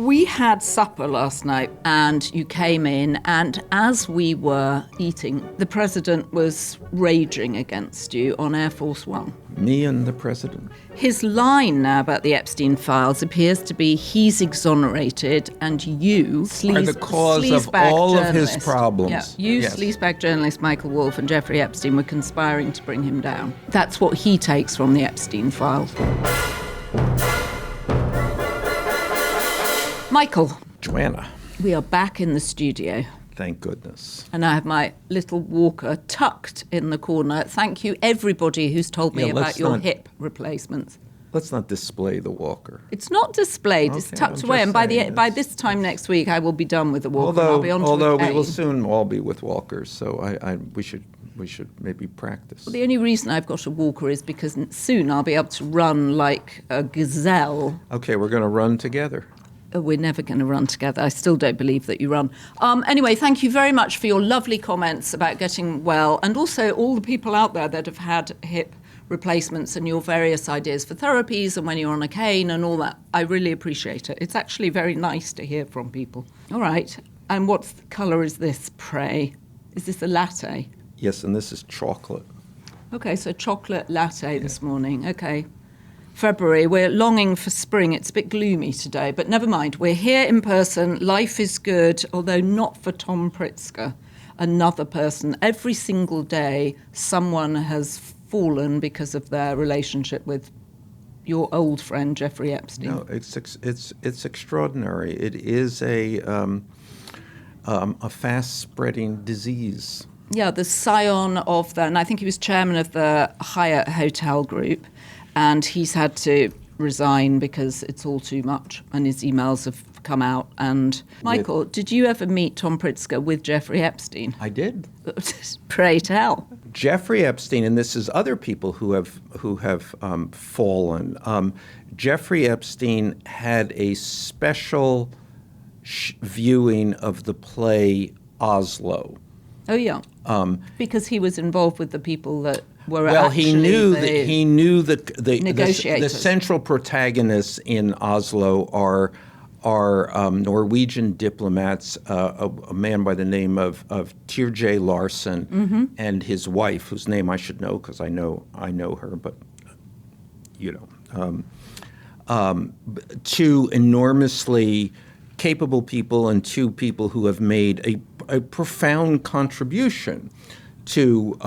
We had supper last night and you came in, and as we were eating, the president was raging against you on Air Force One. Me and the president. His line now about the Epstein files appears to be he's exonerated and you, are the cause of all of his problems. Yeah, you, yes. sleazeback journalist Michael Wolff and Jeffrey Epstein were conspiring to bring him down. That's what he takes from the Epstein files. Michael. Joanna. We are back in the studio. Thank goodness. And I have my little walker tucked in the corner. Thank you, everybody who's told me about your hip replacements. Let's not display the walker. It's not displayed. It's tucked away. And by this time next week, I will be done with the walker. Although we will soon all be with walkers, so we should maybe practice. Well, the only reason I've got a walker is because soon I'll be able to run like a gazelle. Okay, we're going to run together. We're never going to run together. I still don't believe that you run. Anyway, thank you very much for your lovely comments about getting well, and also all the people out there that have had hip replacements and your various ideas for therapies and when you're on a cane and all that. I really appreciate it. It's actually very nice to hear from people. All right. And what colour is this, pray? Is this a latte? Yes, and this is chocolate. Okay, so chocolate latte this morning. Okay. February, we're longing for spring. It's a bit gloomy today, but never mind. We're here in person. Life is good, although not for Tom Pritzker, another person. Every single day, someone has fallen because of their relationship with your old friend, Jeffrey Epstein. No, it's extraordinary. It is a fast-spreading disease. Yeah, the scion of and I think he was chairman of the Hyatt Hotel Group, and he's had to resign because it's all too much, and his emails have come out. And Michael, did you ever meet Tom Pritzker with Jeffrey Epstein? I did. Pray tell. Jeffrey Epstein, and this is other people who have fallen. Jeffrey Epstein had a special viewing of the play Oslo. Oh yeah, because he was involved with the people that were he knew that the central protagonists in Oslo are Norwegian diplomats, a man by the name of Tirje Larsen and his wife, whose name I should know because I know her, but two enormously capable people and two people who have made a profound contribution to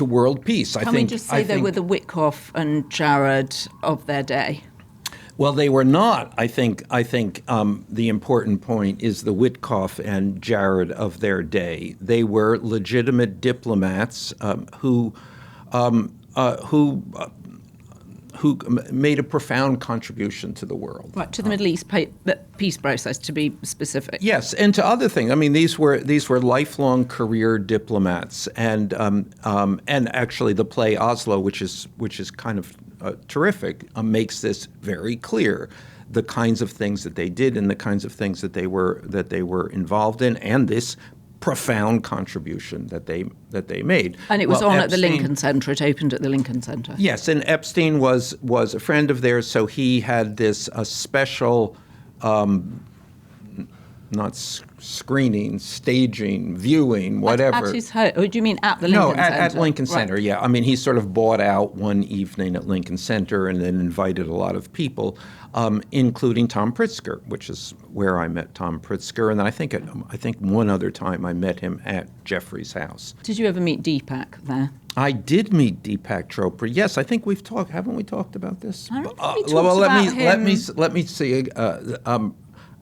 world peace. Can we just say they were the Witkoff and Jared of their day? Well, they were not. I think the important point is the Witkoff and Jared of their day. They were legitimate diplomats who made a profound contribution to the world. Right, to the Middle East peace process, to be specific. Yes, and to other things. I mean, these were lifelong career diplomats, and actually the play Oslo, which is kind of terrific, makes this very clear. The kinds of things that they did and the kinds of things that they were involved in, and this profound contribution that they made. And it was at the Lincoln Center. It opened at the Lincoln Center. Yes, and Epstein was a friend of theirs, so he had this special, not screening, staging, viewing, whatever. At his home? Or do you mean at the Lincoln Center? No, at Lincoln Center, right. Yeah. I mean, he sort of bought out one evening at Lincoln Center and then invited a lot of people, including Tom Pritzker, which is where I met Tom Pritzker. And I think one other time I met him at Jeffrey's house. Did you ever meet Deepak there? I did meet Deepak Chopra. Yes, I think we've talked. Haven't we talked about this? I don't think we talked about him. Let me see.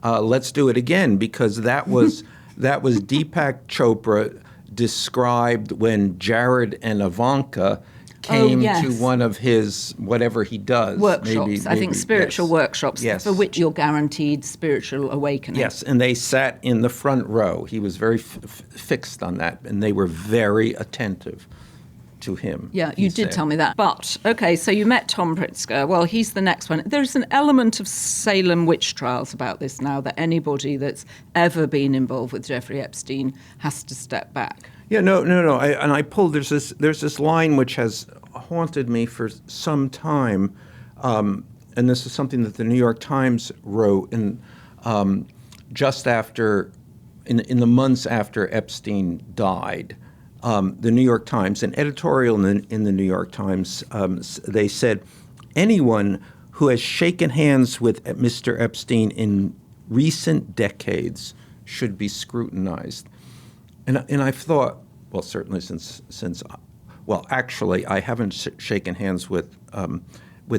Let's do it again, because that was Deepak Chopra described when Jared and Ivanka came to one of his, whatever he does. Workshops, I think spiritual workshops, for which you're guaranteed spiritual awakening. Yes, and they sat in the front row. He was very fixed on that, and they were very attentive to him. Yeah, you did tell me that. But, okay, so you met Tom Pritzker. Well, he's the next one. There's an element of Salem witch trials about this now, that anybody that's ever been involved with Jeffrey Epstein has to step back. Yeah, no. I pulled, there's this line which has haunted me for some time, and this is something that the New York Times wrote in just after, in the months after Epstein died. The New York Times, an editorial in the New York Times, they said, anyone who has shaken hands with Mr. Epstein in recent decades should be scrutinized. And I've thought, well, certainly since actually, I haven't shaken hands with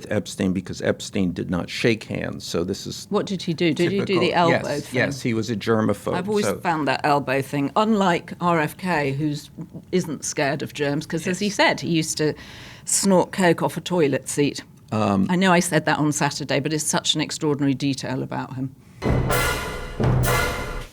Epstein because Epstein did not shake hands. So this is what did he do? Did typical. he do the elbow thing? Yes, he was a germaphobe. I've always found that elbow thing, unlike RFK, who isn't scared of germs, because as he said, he used to snort coke off a toilet seat. I know I said that on Saturday, but it's such an extraordinary detail about him.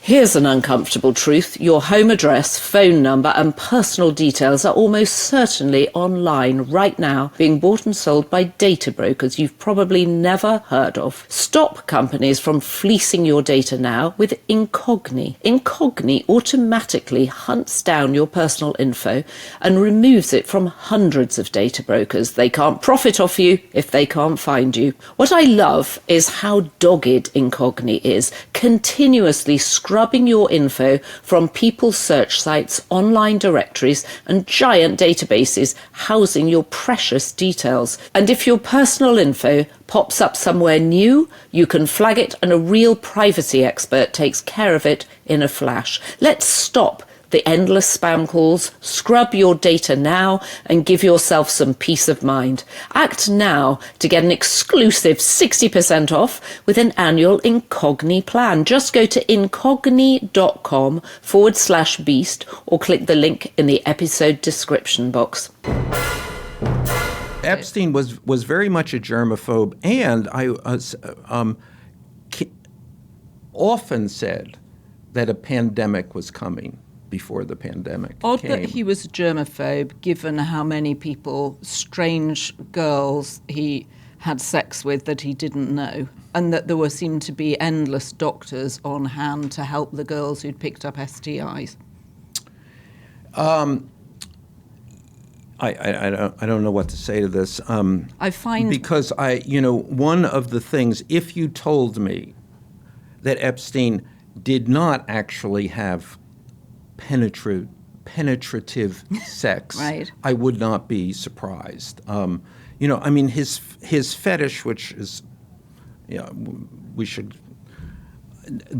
Here's an uncomfortable truth. Your home address, phone number and personal details are almost certainly online right now, being bought and sold by data brokers you've probably never heard of. Stop companies from fleecing your data now with Incogni. Incogni automatically hunts down your personal info and removes it from hundreds of data brokers. They can't profit off you if they can't find you. What I love is how dogged Incogni is, continuously scrubbing your info from people's search sites, online directories and giant databases housing your precious details. And if your personal info pops up somewhere new, you can flag it and a real privacy expert takes care of it in a flash. Let's stop the endless spam calls, scrub your data now and give yourself some peace of mind. Act now to get an exclusive 60% off with an annual Incogni plan. Just go to incogni.com/beast or click the link in the episode description box. Epstein was very much a germaphobe, and I often said that a pandemic was coming. Before the pandemic Odd came. that he was a germaphobe, given how many people, strange girls, he had sex with that he didn't know, and that there seemed to be endless doctors on hand to help the girls who'd picked up STIs. I don't know what to say to this. I find because one of the things, if you told me that Epstein did not actually have penetrative sex, right. I would not be surprised. His fetish, which is, we should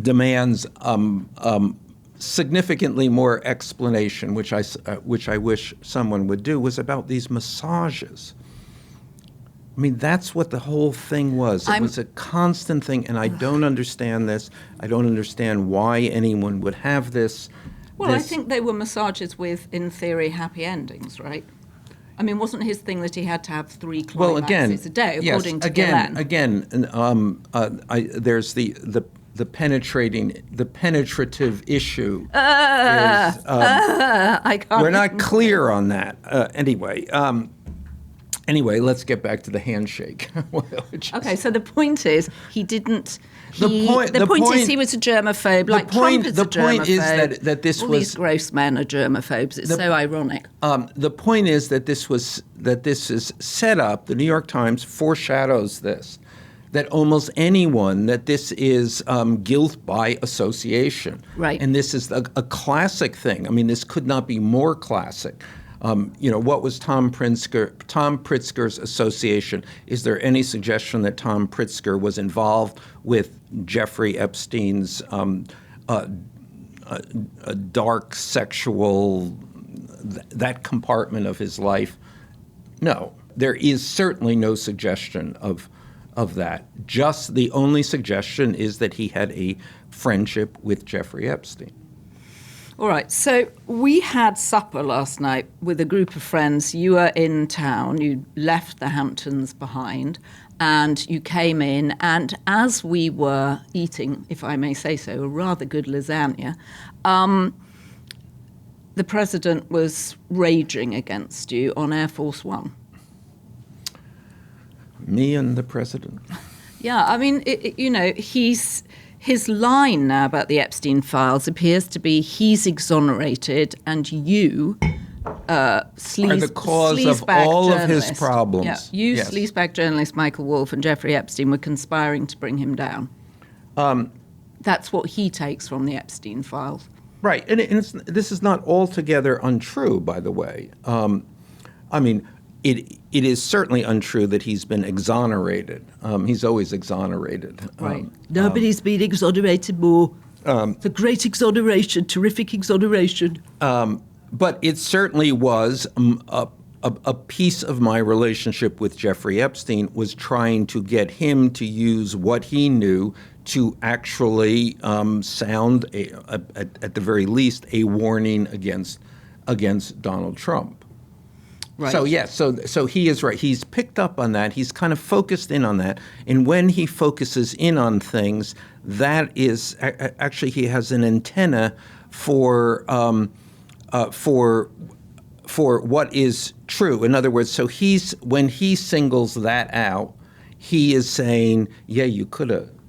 demands significantly more explanation, which I wish someone would do, was about these massages. I mean, that's what the whole thing was. It was a constant thing, and I don't understand this. I don't understand why anyone would have this. Well, I think they were massages with, in theory, happy endings, right? I mean, wasn't his thing that he had to have 3 climaxes a day, according to Gillen? There's the penetrative issue. I can't. We're not clear on that. Anyway, let's get back to the handshake. Okay, so the point is he didn't. The point is he was a germaphobe, like Trump is a germaphobe. The point is that this all was these gross men are germaphobes. It's so ironic. The point is that this is set up. The New York Times foreshadows this. That almost anyone, that this is guilt by association. Right. And this is a classic thing. I mean, this could not be more classic. What was Tom Pritzker's association? Is there any suggestion that Tom Pritzker was involved with Jeffrey Epstein's dark sexual, that compartment of his life? No. There is certainly no suggestion of that. Just the only suggestion is that he had a friendship with Jeffrey Epstein. All right, so we had supper last night with a group of friends. You were in town, you left the Hamptons behind, and you came in, and as we were eating, if I may say so, a rather good lasagna, the president was raging against you on Air Force One. Me and the president? Yeah, I mean, his line now about the Epstein files appears to be he's exonerated and you sleaze, are the cause of sleazebag all of his journalist. problems. Yeah, you, Yes. sleazebag journalist Michael Wolff and Jeffrey Epstein were conspiring to bring him down. That's what he takes from the Epstein files. Right, and this is not altogether untrue, by the way. I mean, it is certainly untrue that he's been exonerated. He's always exonerated. Right. Nobody's been exonerated more. The great exoneration, terrific exoneration. But it certainly was a piece of my relationship with Jeffrey Epstein was trying to get him to use what he knew to actually sound, at the very least, a warning against Donald Trump. Right. So yes, so he is right. He's picked up on that. He's kind of focused in on that. And when he focuses in on things, that is actually he has an antenna for what is true. In other words, so when he singles that out, he is saying, yeah,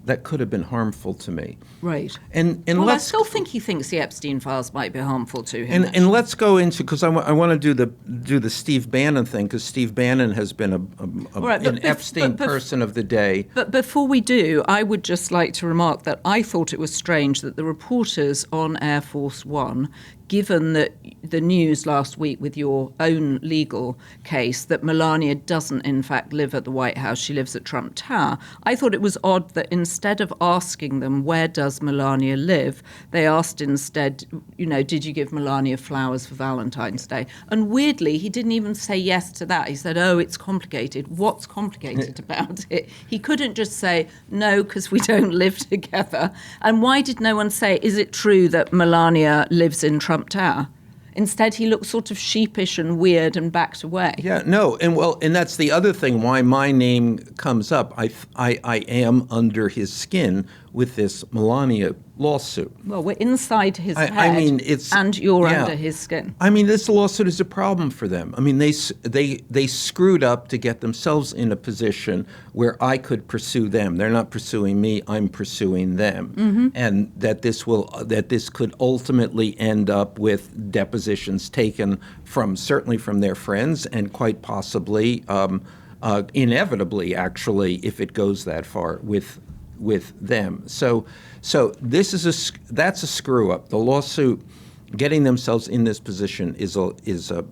that could have been harmful to me. Right. And well, I still think he thinks the Epstein files might be harmful to him. And let's go into, because I want to do the Steve Bannon thing, because Steve Bannon has been an Epstein person of the day. But before we do, I would just like to remark that I thought it was strange that the reporters on Air Force One, given that the news last week with your own legal case that Melania doesn't in fact live at the White House, she lives at Trump Tower, I thought it was odd that instead of asking them, where does Melania live, they asked instead, did you give Melania flowers for Valentine's Day? And weirdly, he didn't even say yes to that. He said, oh, it's complicated. What's complicated about it? He couldn't just say, no, because we don't live together. And why did no one say, is it true that Melania lives in Trump Tower? Instead, he looked sort of sheepish and weird and backed away. Yeah, no, and that's the other thing why my name comes up. I am under his skin with this Melania lawsuit. Well, we're inside his head, and you're under his skin. I mean, this lawsuit is a problem for them. I mean, they screwed up to get themselves in a position where I could pursue them. They're not pursuing me; I'm pursuing them, and that this could ultimately end up with depositions taken certainly from their friends, and quite possibly, inevitably, actually, if it goes that far, with them. So that's a screw up. The lawsuit, getting themselves in this position is a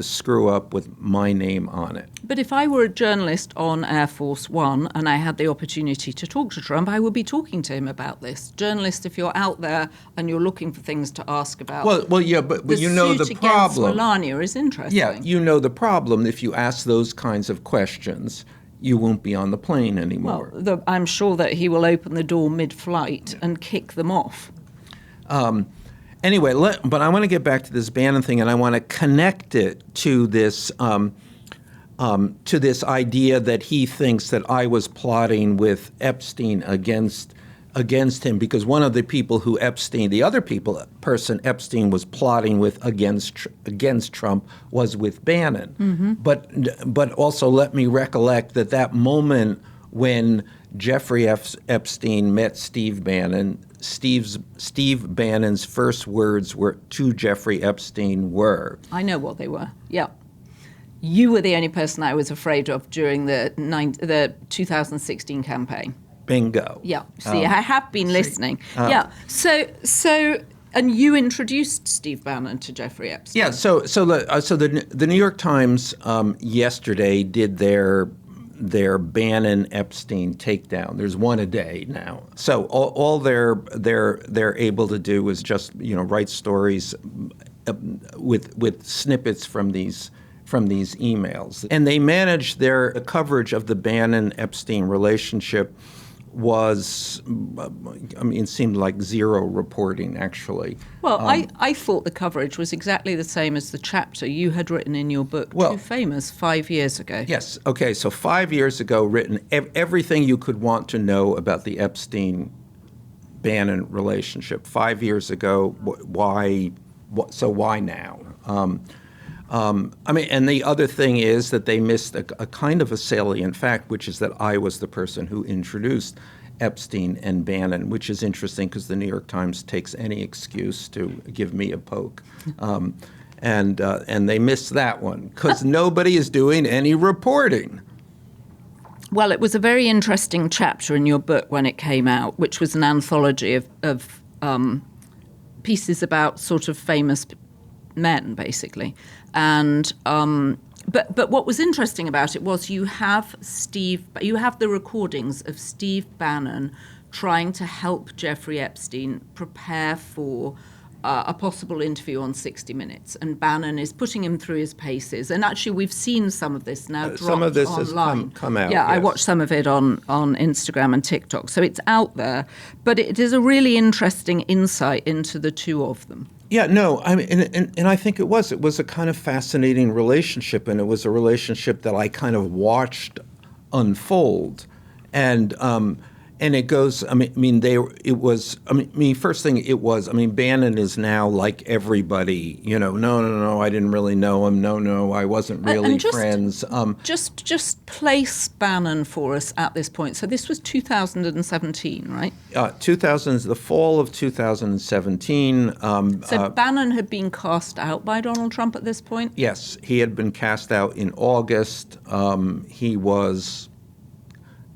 screw up with my name on it. But if I were a journalist on Air Force One and I had the opportunity to talk to Trump, I would be talking to him about this. Journalist, if you're out there and you're looking for things to ask about, well, yeah, but you know the suit problem. Against Melania is interesting. Yeah, you know the problem. If you ask those kinds of questions, you won't be on the plane anymore. Well, I'm sure that he will open the door mid-flight and kick them off. Anyway, but I want to get back to this Bannon thing, and I want to connect it to this idea that he thinks that I was plotting with Epstein against him, because one of the people who person Epstein was plotting with against Trump was with Bannon. Mm-hmm. But also let me recollect that moment when Jeffrey Epstein met Steve Bannon, Steve Bannon's first words to Jeffrey Epstein were, I know what they were. Yeah. You were the only person I was afraid of during the 2016 campaign. Bingo. Yeah. See, I have been listening. Yeah. So, and you introduced Steve Bannon to Jeffrey Epstein. Yeah. So the New York Times yesterday did their Bannon Epstein takedown. There's one a day now. So all they're able to do is just write stories with snippets from these emails, and they managed their coverage of the Bannon-Epstein relationship was, it seemed like zero reporting, actually. Well, I thought the coverage was exactly the same as the chapter you had written in your book, Too Famous, 5 years ago. Yes. Okay. So 5 years ago, written everything you could want to know about the Epstein-Bannon relationship. 5 years ago, why now? And the other thing is that they missed a kind of a salient fact, which is that I was the person who introduced Epstein and Bannon, which is interesting because the New York Times takes any excuse to give me a poke. and they missed that one because nobody is doing any reporting. Well, it was a very interesting chapter in your book when it came out, which was an anthology of pieces about sort of famous men, basically. And but what was interesting about it was you have the recordings of Steve Bannon trying to help Jeffrey Epstein prepare for a possible interview on 60 Minutes, and Bannon is putting him through his paces. And actually, we've seen some of this now dropped some of this online. has come out. Yeah, yes. I watched some of it on Instagram and TikTok, so it's out there. But it is a really interesting insight into the two of them. Yeah, no, I mean, and I think it was a kind of fascinating relationship, and it was a relationship that I kind of watched unfold, and it goes. First thing it was. I mean, Bannon is now like everybody. No, I didn't really know him. No, I wasn't really and just, friends. Just place Bannon for us at this point. So this was 2017, right? The fall of 2017. So Bannon had been cast out by Donald Trump at this point? Yes, he had been cast out in August. He was,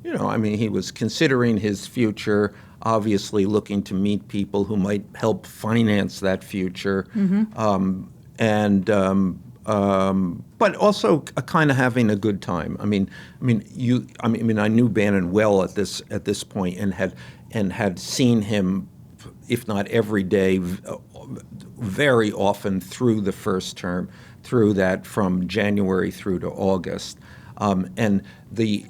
he was considering his future, obviously looking to meet people who might help finance that future, but also kind of having a good time. I knew Bannon well at this point and had seen him, if not every day, very often through the first term, through that from January through to August, and the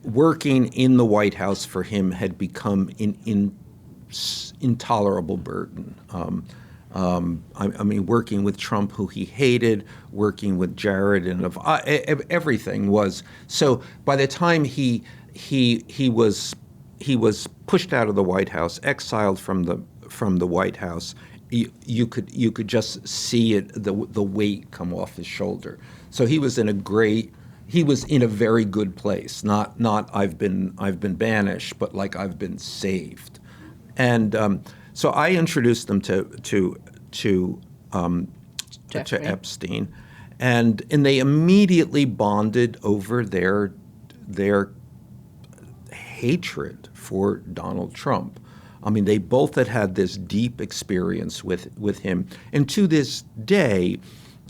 working in the White House for him had become an intolerable burden. Working with Trump, who he hated, working with Jared, and everything was so. By the time he was pushed out of the White House, exiled from the White House, you could just see it, the weight come off his shoulder. So he was in a very good place. Not I've been banished, but like I've been saved. And so I introduced them to Epstein, and they immediately bonded over their hatred for Donald Trump. I mean, they both had this deep experience with him, and to this day,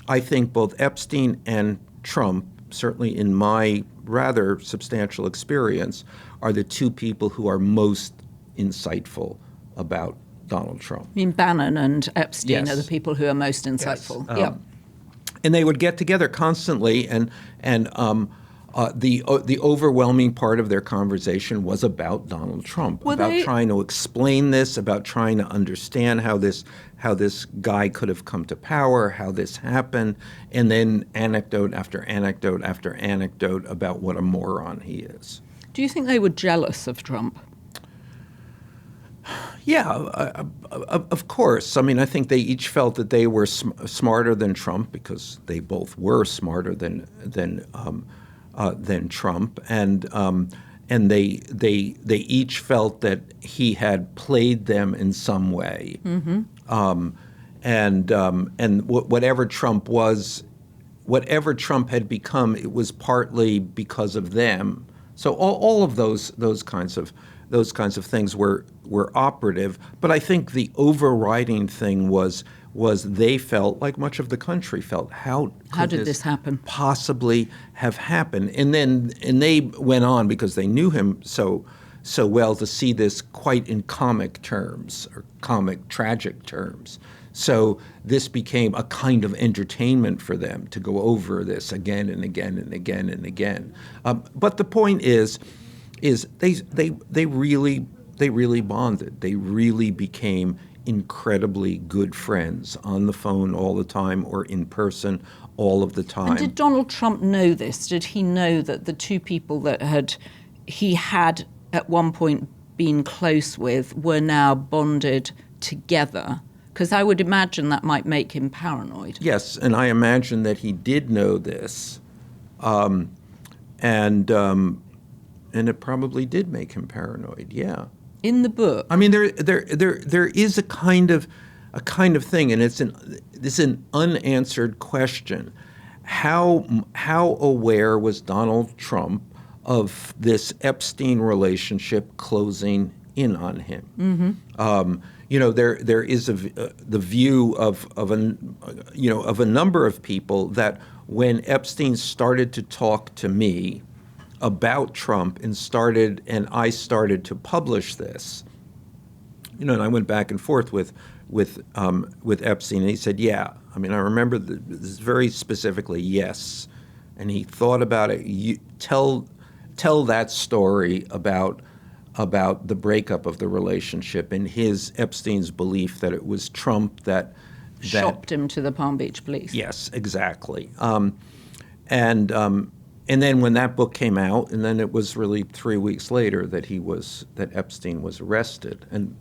I think both Epstein and Trump, certainly in my rather substantial experience, are the two people who are most insightful about Donald Trump. I mean, Bannon and Epstein Yes. are the people who are most insightful. Yes. Yeah. And they would get together constantly, and the overwhelming part of their conversation was about Donald Trump, trying to explain this, about trying to understand how this guy could have come to power, how this happened, and then anecdote after anecdote after anecdote about what a moron he is. Do you think they were jealous of Trump? Yeah, of course. I mean, I think they each felt that they were smarter than Trump, because they both were smarter than Trump, and they each felt that he had played them in some way, and whatever Trump was, whatever Trump had become, it was partly because of them. So all of those kinds of things were operative, but I think the overriding thing was they felt, like much of the country felt, how did this happen? Possibly have happened? And they went on, because they knew him so well, to see this quite in comic terms, or tragic terms. So this became a kind of entertainment for them to go over this again and again and again and again. But the point is they really bonded. They really became incredibly good friends, on the phone all the time or in person all of the time. And did Donald Trump know this? Did he know that the two people that he had at one point been close with were now bonded together? Because I would imagine that might make him paranoid. Yes, and I imagine that he did know this, and it probably did make him paranoid. Yeah. In the book, I mean, there is a kind of kind of thing, and it's an unanswered question. How aware was Donald Trump of this Epstein relationship closing in on him? There is the view of a number of people that when Epstein started to talk to me about Trump and I started to publish this, and I went back and forth with Epstein, and he said, yeah. I mean, I remember this very specifically, yes. And he thought about it. You tell that story about the breakup of the relationship and Epstein's belief that it was Trump that shopped him to the Palm Beach police. Yes, exactly. And then when that book came out, and then it was really 3 weeks later that Epstein was arrested, and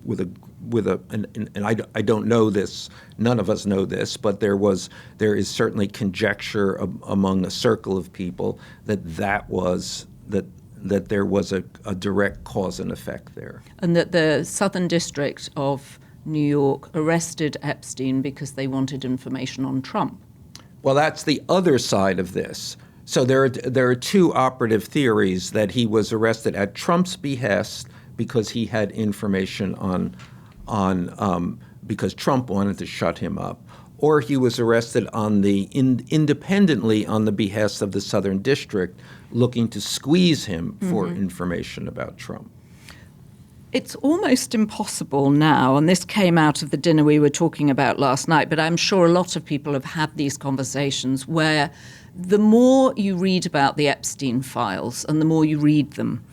I don't know this, none of us know this, but there is certainly conjecture among a circle of people that there was a direct cause and effect there. And that the Southern District of New York arrested Epstein because they wanted information on Trump. Well, that's the other side of this. So there are two operative theories: that he was arrested at Trump's behest because he had information because Trump wanted to shut him up, or he was arrested independently on the behest of the Southern District, looking to squeeze him for information about Trump. It's almost impossible now, and this came out of the dinner we were talking about last night, but I'm sure a lot of people have had these conversations where the more you read about the Epstein files and the more you read them,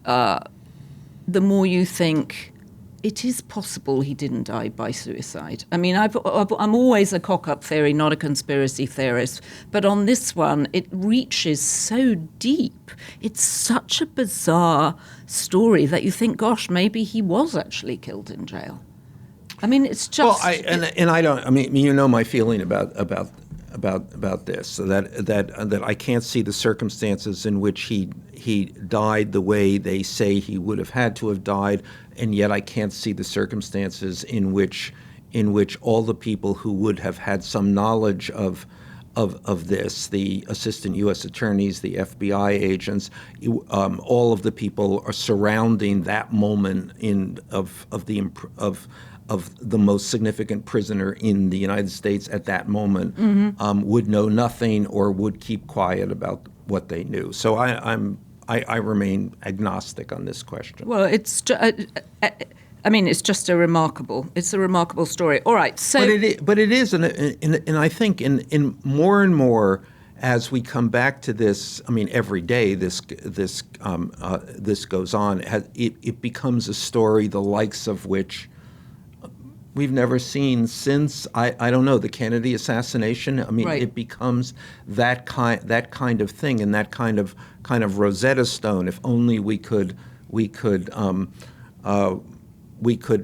the more you think it is possible he didn't die by suicide. I mean, I'm always a cock-up theory, not a conspiracy theorist, but on this one, it reaches so deep. It's such a bizarre story that you think, gosh, maybe he was actually killed in jail. I mean, it's just... Well, my feeling about this, so that I can't see the circumstances in which he died the way they say he would have had to have died, and yet I can't see the circumstances in which all the people who would have had some knowledge of this, the assistant U.S. attorneys, the FBI agents, all of the people are surrounding that moment of the most significant prisoner in the United States at that moment, would know nothing or would keep quiet about what they knew. So I remain agnostic on this question. Well, it's just a remarkable story. All right, so but it is, and I think in more and more as we come back to this, I mean, every day this goes on. It becomes a story the likes of which we've never seen since I don't know, the Kennedy assassination. I mean, It becomes that kind of thing, and that kind of Rosetta Stone. If only we could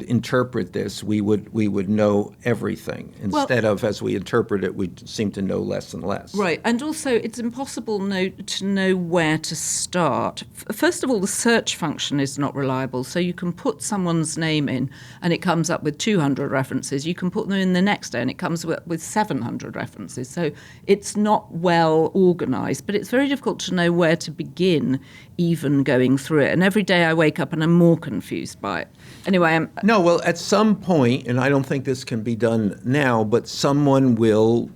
interpret this, we would know everything. Instead of, as we interpret it, we seem to know less and less. Right, and also it's impossible to know where to start. First of all, the search function is not reliable, so you can put someone's name in and it comes up with 200 references. You can put them in the next day and it comes with 700 references. So it's not well organized, but it's very difficult to know where to begin even going through it. And every day I wake up and I'm more confused by it. Anyway, at some point, and I don't think this can be done now, but someone will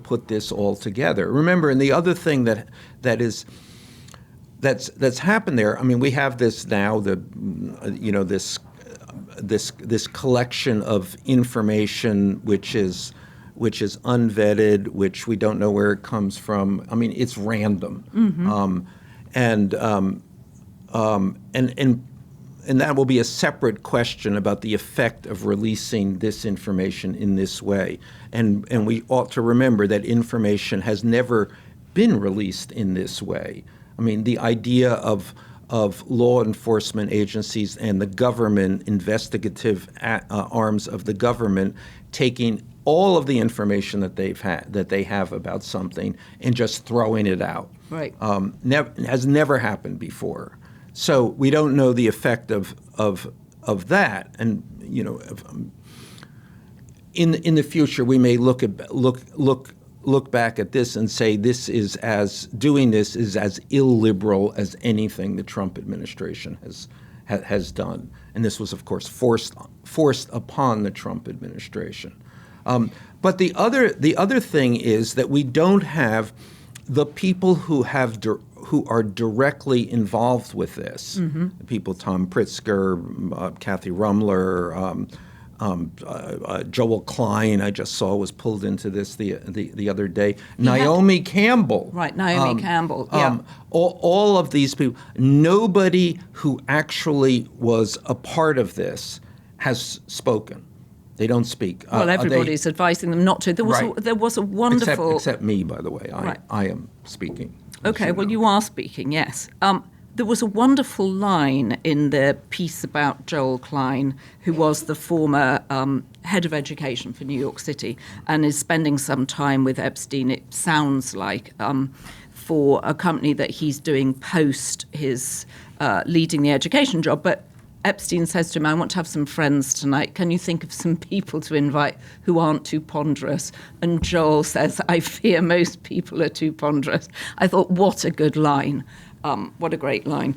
put this all together. Remember, and the other thing that's happened there. I mean, we have this now. This collection of information which is unvetted, which we don't know where it comes from. I mean, it's random, and that will be a separate question about the effect of releasing this information in this way. And we ought to remember that information has never been released in this way. I mean, the idea of law enforcement agencies and the government, investigative arms of the government, taking all of the information that they have about something and just throwing it out, has never happened before. So we don't know the effect of of that. And in the future, we may look back at this and say this is as illiberal as anything the Trump administration has done. And this was, of course, forced upon the Trump administration. But the other thing is that we don't have the people who are directly involved with this. Mm-hmm. People, Tom Pritzker, Kathy Rumler, Joel Klein, I just saw was pulled into this the other day. Naomi Campbell. Right, Naomi Campbell, yeah. All of these people, nobody who actually was a part of this has spoken. They don't speak. Well, everybody's advising them not to. There was a wonderful... Except me, by the way. I am speaking. Okay, well, you are speaking, yes. There was a wonderful line in the piece about Joel Klein, who was the former head of education for New York City and is spending some time with Epstein, it sounds like, for a company that he's doing post his leading the education job. But Epstein says to him, I want to have some friends tonight. Can you think of some people to invite who aren't too ponderous? And Joel says, I fear most people are too ponderous. I thought, what a good line. What a great line.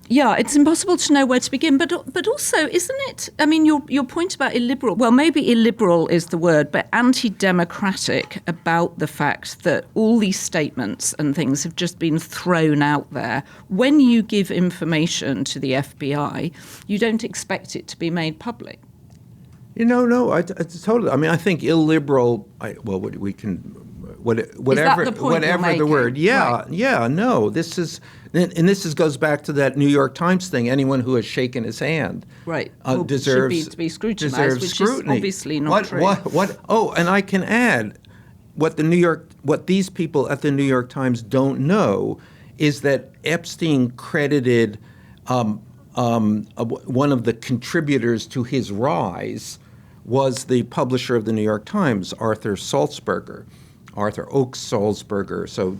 Yeah, it's impossible to know where to begin. But also, isn't it, I mean, your point about illiberal, well, maybe illiberal is the word, but anti-democratic about the fact that all these statements and things have just been thrown out there. When you give information to the FBI, you don't expect it to be made public. No, I totally. I mean, I think illiberal, we can... whatever the word. Yeah, right. Yeah, no. This goes back to that New York Times thing. Anyone who has shaken his hand, deserves to be scrutinized, which scrutiny. Is obviously not true. What? Oh, and I can add, what these people at the New York Times don't know is that Epstein credited one of the contributors to his rise was the publisher of the New York Times, Arthur Oakes Sulzberger, so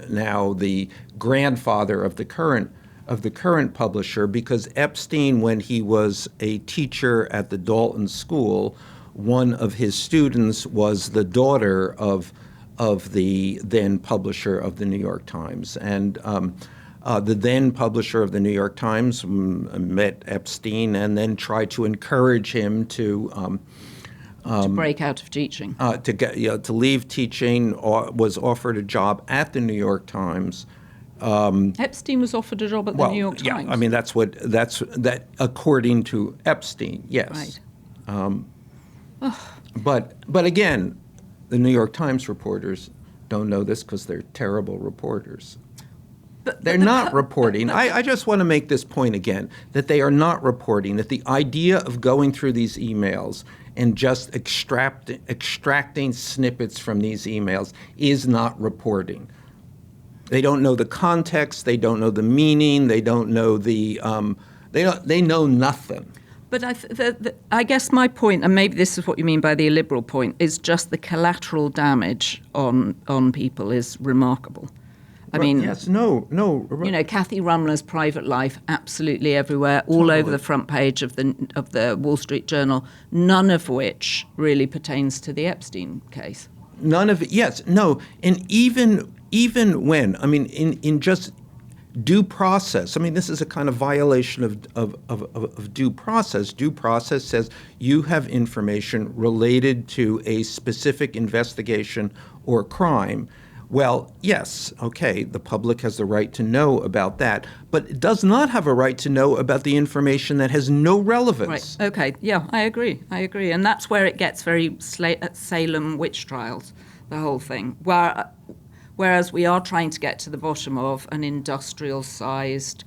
now the grandfather of the current publisher, because Epstein, when he was a teacher at the Dalton School, one of his students was the daughter of the then publisher of the New York Times, and the then publisher of the New York Times met Epstein and then tried to encourage him to break out of teaching, to leave teaching, or was offered a job at the New York Times. Epstein was offered a job at the New York Times. Yeah, I mean that's according to Epstein. Yes. Right. But again, the New York Times reporters don't know this because they're terrible reporters. They're not reporting. I just want to make this point again, that they are not reporting, that the idea of going through these emails and just extracting snippets from these emails is not reporting. They don't know the context. They don't know the meaning. They don't know they know nothing. But I guess my point, and maybe this is what you mean by the illiberal point, is just the collateral damage on people is remarkable. I mean, yes, no. Kathy Rumler's private life absolutely everywhere, all over the front page of the Wall Street Journal, none of which really pertains to the Epstein case. None of it. Yes, no, and even when, I mean, in just due process, I mean, this is a kind of violation of due process. Due process says you have information related to a specific investigation or crime. Well, yes, okay, the public has the right to know about that, but it does not have a right to know about the information that has no relevance. Right, okay, yeah, I agree. And that's where it gets very Salem witch trials, the whole thing, whereas we are trying to get to the bottom of an industrial-sized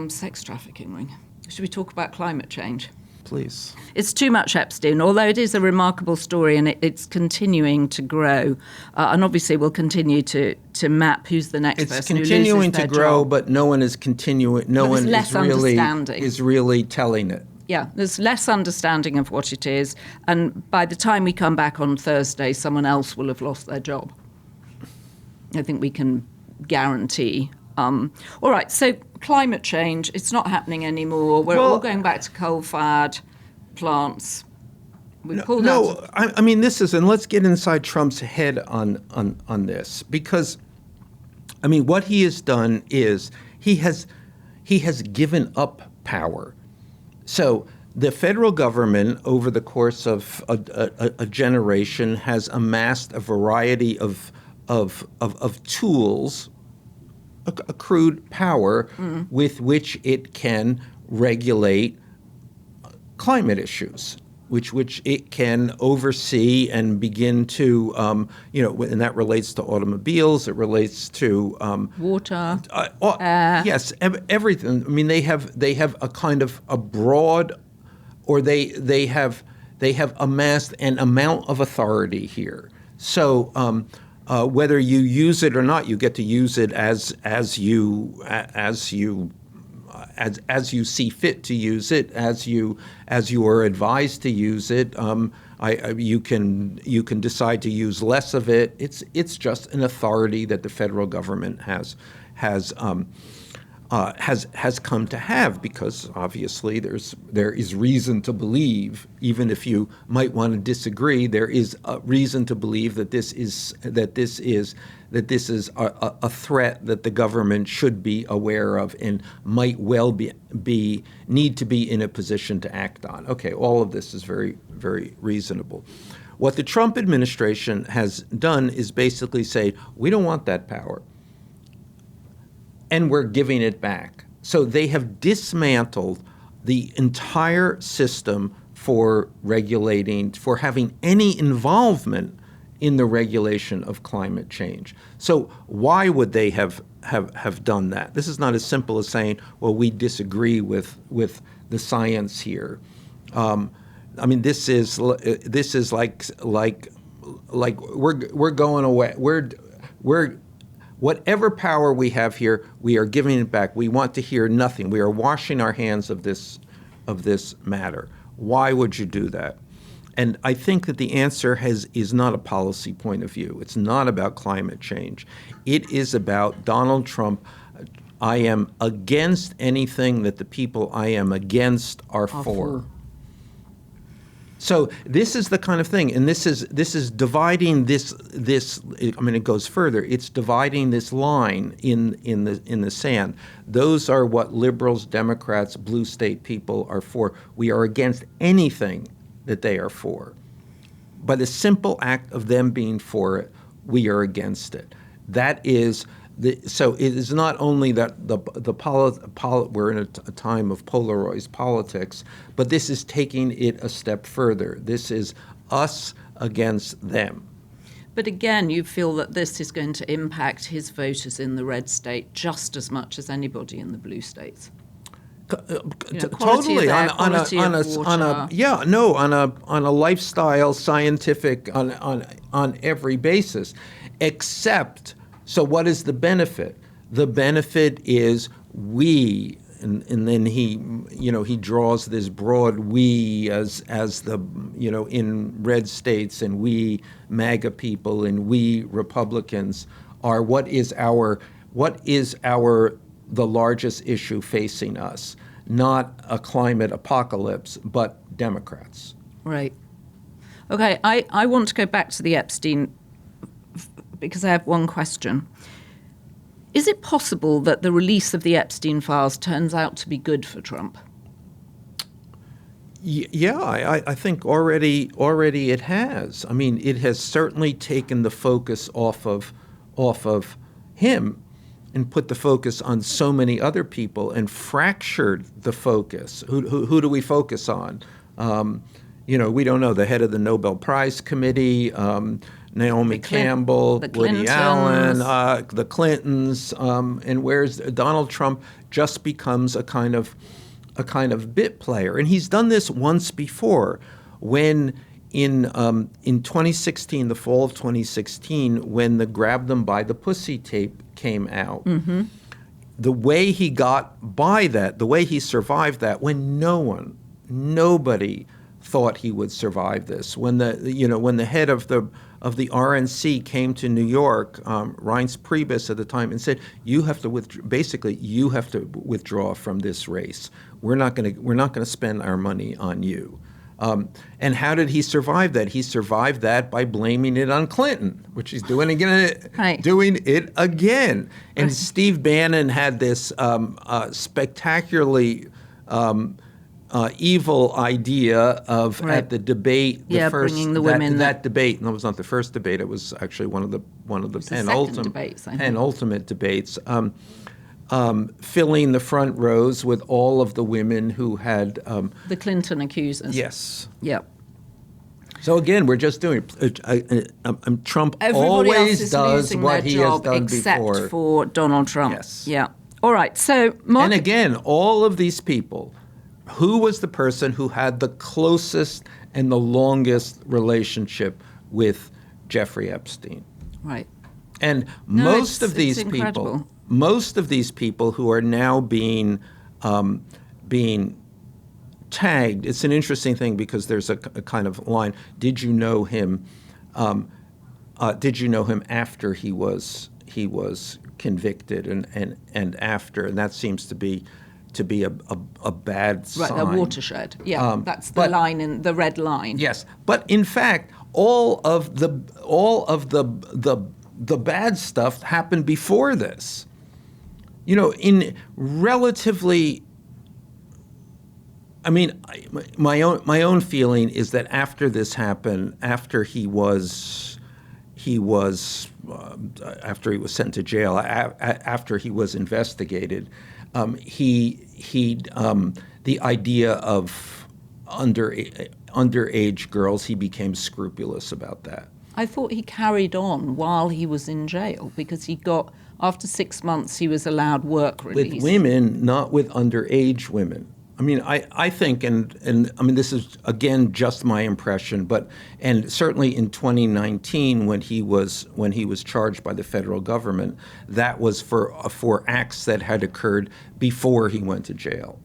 sex trafficking ring. Should we talk about climate change? Please. It's too much Epstein, although it is a remarkable story and it's continuing to grow. And obviously we'll continue to map who's the next person who loses their job. It's continuing to grow, but no one is continuing. No one is really telling it. Yeah, there's less understanding of what it is. And by the time we come back on Thursday, someone else will have lost their job. I think we can guarantee All right, so climate change, it's not happening anymore. We're all going back to coal-fired plants. We pulled out. I mean, this is, and let's get inside Trump's head on this, because, I mean, what he has done is he has given up power. So the federal government, over the course of a generation, has amassed a variety of tools, accrued power, with which it can regulate climate issues, which it can oversee and begin to, and that relates to automobiles, it relates to water, yes, everything. I mean, they have a kind of a broad, or they have amassed an amount of authority here. So whether you use it or not, you get to use it as you see fit to use it, as you are advised to use it. You can decide to use less of it. It's just an authority that the federal government has come to have, because obviously there is reason to believe, even if you might want to disagree, there is a reason to believe that this is a threat that the government should be aware of and might well need to be in a position to act on. Okay, all of this is very, very reasonable. What the Trump administration has done is basically say, we don't want that power, and we're giving it back. So they have dismantled the entire system for regulating, for having any involvement in the regulation of climate change. So why would they have done that? This is not as simple as saying, well, we disagree with the science here. I mean, this is like we're going away. We're whatever power we have here, we are giving it back. We want to hear nothing. We are washing our hands of this matter. Why would you do that? And I think that the answer is not a policy point of view. It's not about climate change. It is about Donald Trump. I am against anything that the people I am against are for. So this is the kind of thing, and this is dividing this. I mean, it goes further. It's dividing this line in the sand. Those are what liberals, Democrats, blue state people are for. We are against anything that they are for. By the simple act of them being for it, we are against it. That is. So it is not only that we're in a time of polarized politics, but this is taking it a step further. This is us against them. But again, you feel that this is going to impact his voters in the red state just as much as anybody in the blue states. Totally on a lifestyle, scientific, on every basis, except. So what is the benefit? The benefit is we, and then he draws this broad we as the, in red states, and we MAGA people and we Republicans are what is the largest issue facing us, not a climate apocalypse, but Democrats. Right. Okay, I want to go back to the Epstein, because I have one question. Is it possible that the release of the Epstein files turns out to be good for Trump? Yeah, I think already it has. I mean, it has certainly taken the focus off of him and put the focus on so many other people and fractured the focus. Who do we focus on? We don't know. The head of the Nobel Prize Committee, Naomi Campbell, Woody Allen, the Clintons, and where's Donald Trump just becomes a kind of bit player. And he's done this once before, when in 2016, the fall of 2016, when the Grab Them by the Pussy tape came out. Mm-hmm. The way he got by that, the way he survived that, when nobody thought he would survive this, when the head of the of the RNC came to New York, Reince Priebus at the time, and said, "You have to you have to withdraw from this race. We're not going to spend our money on you." And how did he survive that? He survived that by blaming it on Clinton, which he's doing again. Right. Doing it again. And Steve Bannon had this spectacularly evil idea of at the debate, bringing the women. That debate. No, it was not the first debate. It was actually one of the penultimate debates. Filling the front rows with all of the women who had the Clinton accusers. Yes. Yep. So again, we're just doing. Trump Everybody else always is does losing what their he job has done except before. for Donald Trump. Yes. Yeah. All right. So, and again, all of these people. Who was the person who had the closest and the longest relationship with Jeffrey Epstein? Right. And most of these people who are now being tagged, it's an interesting thing because there's a kind of line. Did you know him? Did you know him after he was convicted and after? And that seems to be a bad sign. Right, a watershed. Yeah, that's the line in the red line. Yes, but in fact, all of the bad stuff happened before this. In relatively. I mean, my own feeling is that after this happened, after he was sent to jail, after he was investigated. The idea of underage girls, he became scrupulous about that. I thought he carried on while he was in jail because after 6 months, he was allowed work release. With women, not with underage women. I mean, I think, and I mean, this is, again, just my impression, and certainly in 2019 when he was charged by the federal government, that was for acts that had occurred before he went to jail.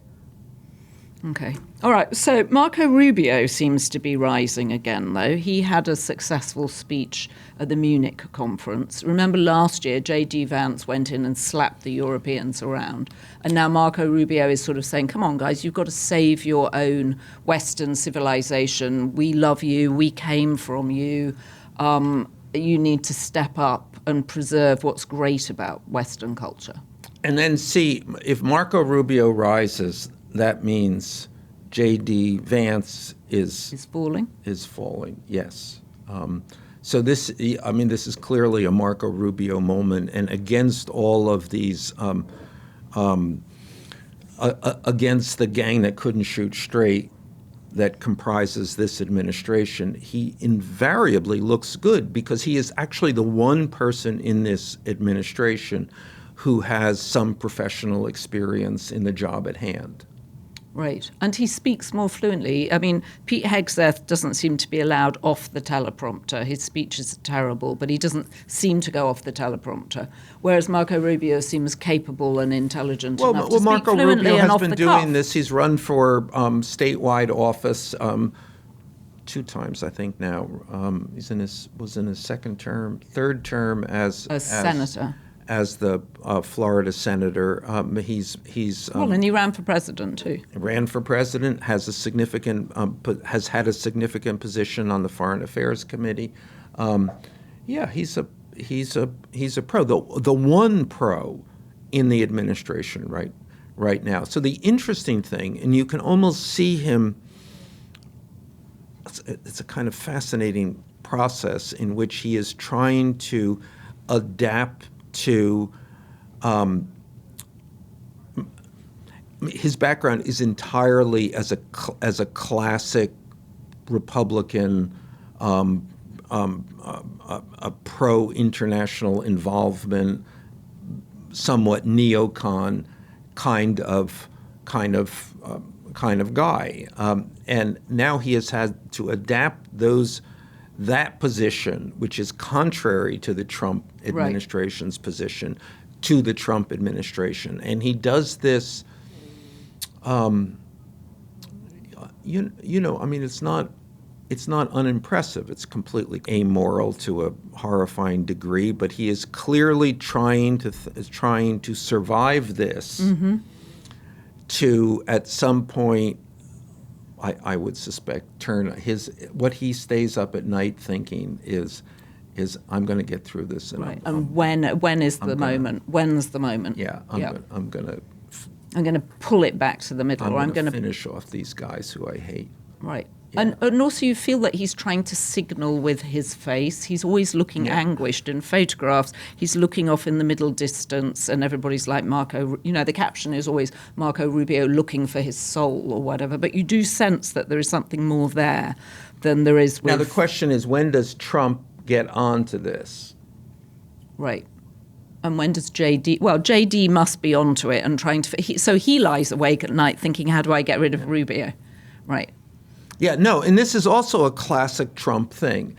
Okay. All right. So Marco Rubio seems to be rising again, though. He had a successful speech at the Munich conference. Remember last year, J.D. Vance went in and slapped the Europeans around. And now Marco Rubio is sort of saying, come on, guys, you've got to save your own Western civilization. We love you. We came from you. You need to step up and preserve what's great about Western culture. And then see, if Marco Rubio rises, that means J.D. Vance is falling. Is falling, yes. So this is clearly a Marco Rubio moment, and against all of these, against the gang that couldn't shoot straight, that comprises this administration, he invariably looks good because he is actually the one person in this administration who has some professional experience in the job at hand. Right. And he speaks more fluently. I mean, Pete Hegseth doesn't seem to be allowed off the teleprompter. His speeches are terrible, but he doesn't seem to go off the teleprompter. Whereas Marco Rubio seems capable and intelligent enough to speak Marco fluently Rubio and has off been the doing cuff. this. He's run for statewide office 2 times, I think now. Was in his third term as senator. As the Florida senator. And he ran for president too. Ran for president, has had a significant position on the Foreign Affairs Committee. He's a pro. The one pro in the administration right now. So the interesting thing, and you can almost see him. It's a kind of fascinating process in which he is trying to adapt to his background is entirely as a classic Republican, a pro-international involvement, somewhat neocon kind of guy, and now he has had to adapt that position, which is contrary to the Trump administration's position, to the Trump administration. And he does this, it's not, it's not unimpressive. It's completely amoral to a horrifying degree, but he is clearly trying to survive this to, at some point, I would suspect, turn what he stays up at night thinking is I'm going to get through this. And right. When is the moment? When's the moment? Yeah, I'm going to pull it back to the middle. I'm going to finish off these guys who I hate. Right. Yeah. And also you feel that he's trying to signal with his face. He's always looking anguished in photographs. He's looking off in the middle distance and everybody's like the caption is always Marco Rubio looking for his soul or whatever. But you do sense that there is something more there than there is with... Now the question is, when does Trump get onto this? Right. And when does JD... Well, JD must be onto it and trying to... So he lies awake at night thinking, how do I get rid of Rubio? Right. Yeah, no, and this is also a classic Trump thing.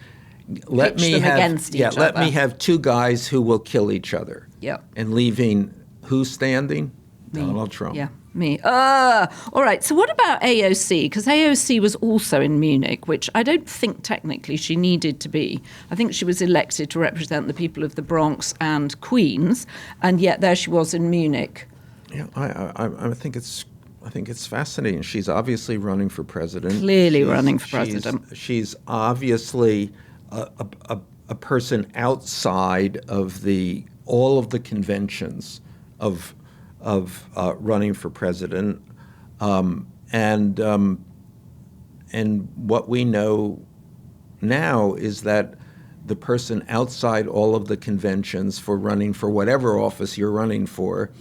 Let me have two guys who will kill each other. Yeah. And leaving who standing? Me. Donald Trump. Yeah, me. All right, so what about AOC? Because AOC was also in Munich, which I don't think technically she needed to be. I think she was elected to represent the people of the Bronx and Queens, and yet there she was in Munich. Yeah, I think it's fascinating. She's obviously running for president. Clearly running for president. She's obviously a person outside of all of the conventions of running for president, and what we know now is that the person outside all of the conventions for running for whatever office you're running for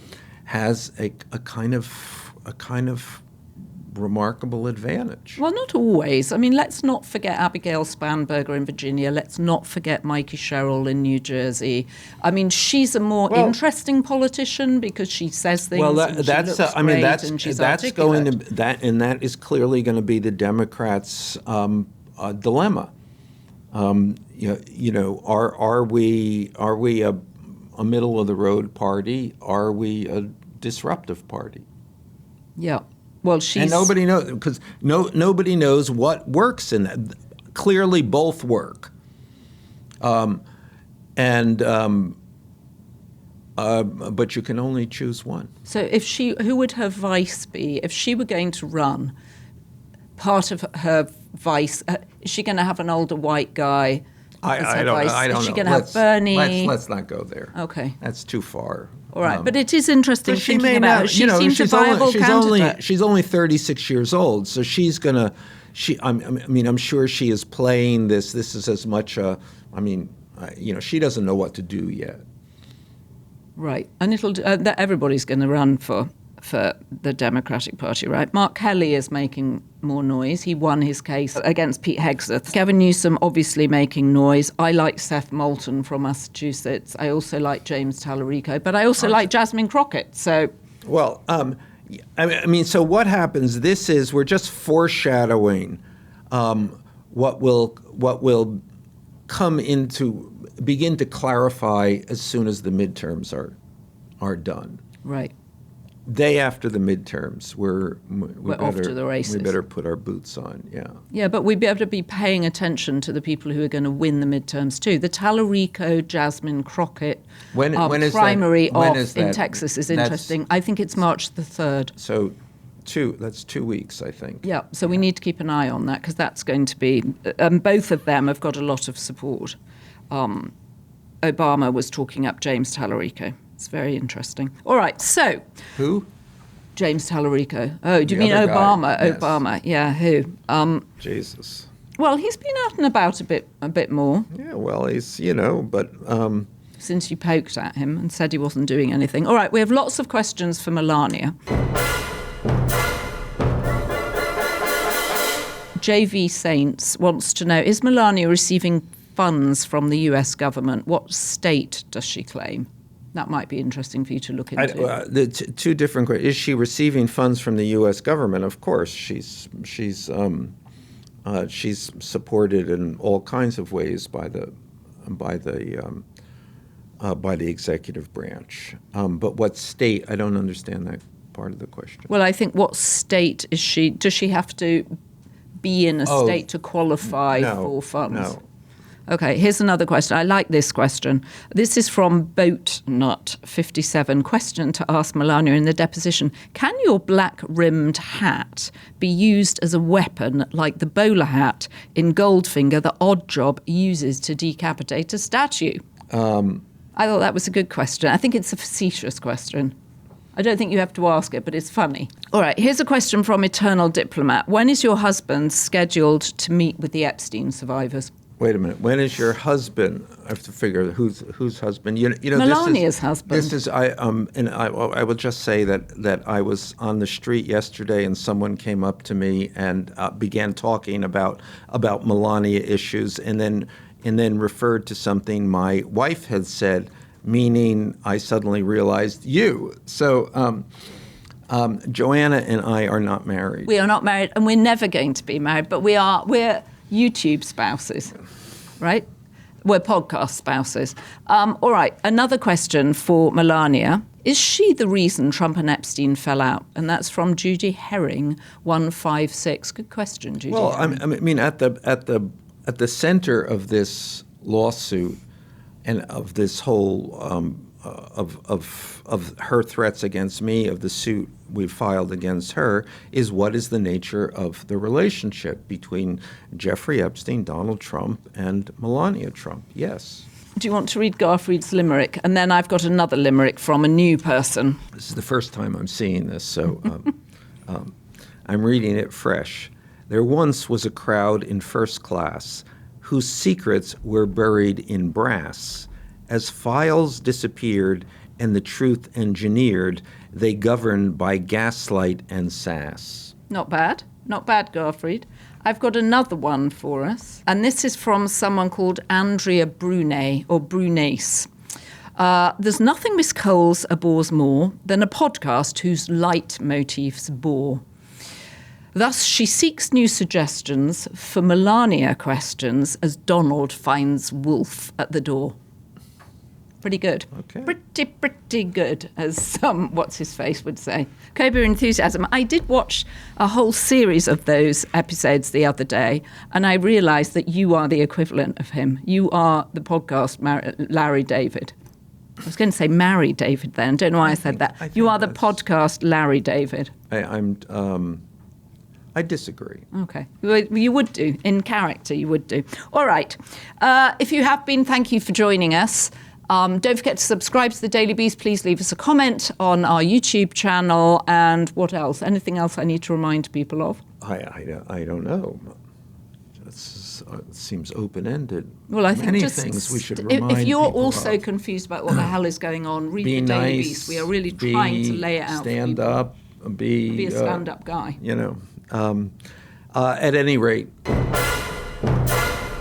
has a kind of remarkable advantage. Well, not always. I mean, let's not forget Abigail Spanberger in Virginia. Let's not forget Mikey Sherrill in New Jersey. I mean, she's a more interesting politician because she says things. Well, that's going to and that is clearly going to be the Democrats' dilemma. Are we a middle of the road party? Are we a disruptive party? Yeah. Well, and nobody knows, because nobody knows what works in that. Clearly, both work, but you can only choose one. So, who would her vice be if she were going to run? Part of her vice, is she going to have an older white guy? I don't know. Is she going to have Bernie? Let's not go there. Okay, that's too far. All right, but it is interesting thinking about her. She seems a viable candidate. She's only 36 years old, so she's gonna. I'm sure she is playing this. This is as much she doesn't know what to do yet. Right, and everybody's going to run for the Democratic Party, right? Mark Kelly is making more noise. He won his case against Pete Hegseth. Gavin Newsom obviously making noise. I like Seth Moulton from Massachusetts. I also like James Tallarico, but I also like Jasmine Crockett. So, well, so what happens? We're just foreshadowing what will begin to clarify as soon as the midterms are done. Right. Day after the midterms, we're off to the races. We better put our boots on, yeah. Yeah, but we better be paying attention to the people who are going to win the midterms too. The Tallarico, Jasmine Crockett primary in Texas is interesting. I think it's March the 3rd. So that's 2 weeks, I think. Yeah, so we need to keep an eye on that because that's going to be, both of them have got a lot of support. Obama was talking up James Tallarico. It's very interesting. All right, so... Who? James Tallarico. Oh, do you mean Obama? Yes. Obama, yeah, who? Jesus. Well, he's been out and about a bit more. Yeah, well, he's, but... Since you poked at him and said he wasn't doing anything. All right, we have lots of questions for Melania. JV Saints wants to know, is Melania receiving funds from the US government? What state does she claim? That might be interesting for you to look into. Two different questions. Is she receiving funds from the U.S. government? Of course, she's supported in all kinds of ways by the executive branch. But what state? I don't understand that part of the question. Well, I think what state is she? Does she have to be in a state to qualify for funds? No. Okay, here's another question. I like this question. This is from BoatNut57. Question to ask Melania in the deposition. Can your black-rimmed hat be used as a weapon like the bowler hat in Goldfinger that Oddjob uses to decapitate a statue? I thought that was a good question. I think it's a facetious question. I don't think you have to ask it, but it's funny. All right, here's a question from Eternal Diplomat. When is your husband scheduled to meet with the Epstein survivors? Wait a minute. When is your husband? I have to figure whose husband. You know, Melania's husband. This is I will just say that I was on the street yesterday and someone came up to me and began talking about Melania issues and then referred to something my wife had said, meaning I suddenly realized you. So Joanna and I are not married. We are not married, and we're never going to be married. But we're YouTube spouses, right? We're podcast spouses. All right, another question for Melania. Is she the reason Trump and Epstein fell out? And that's from Judy Herring, 156. Good question, Judy. Well, Herring. I mean, at the center of this lawsuit and of this whole of her threats against me, of the suit we filed against her, is what is the nature of the relationship between Jeffrey Epstein, Donald Trump, and Melania Trump? Yes. Do you want to read Garfried's limerick? And then I've got another limerick from a new person. This is the first time I'm seeing this, so I'm reading it fresh. There once was a crowd in first class whose secrets were buried in brass. As files disappeared and the truth engineered, they governed by gaslight and sass. Not bad, Garfried. I've got another one for us, and this is from someone called Andrea Brunet, or Brunace. There's nothing Miss Coles abhors more than a podcast whose leitmotifs bore. Thus, she seeks new suggestions for Melania questions as Donald finds Wolff at the door. Pretty good. Okay. Pretty good, as what's-his-face would say. Cobra Enthusiasm. I did watch a whole series of those episodes the other day, and I realised that you are the equivalent of him. You are the podcast Larry David. I was going to say Mary David then. Don't know why I said that. You are the podcast Larry David. I disagree. Okay. Well, you would do. In character, you would do. All right. If you have been, thank you for joining us. Don't forget to subscribe to the Daily Beast. Please leave us a comment on our YouTube channel. And what else? Anything else I need to remind people of? I don't know. It seems open-ended. Well, I think many just things we should remind if you're people also of. confused about what the hell is going on, read Be the Daily nice, Beast. We are really trying to lay it out. Stand for people. up. Be a stand-up guy. At any rate.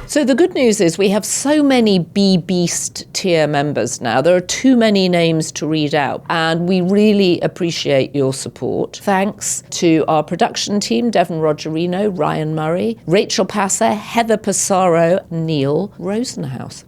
So the good news is we have so many B-Beast tier members now. There are too many names to read out, and we really appreciate your support. Thanks to our production team, Devon Rogerino, Ryan Murray, Rachel Passer, Heather Passaro, Neil Rosenhaus.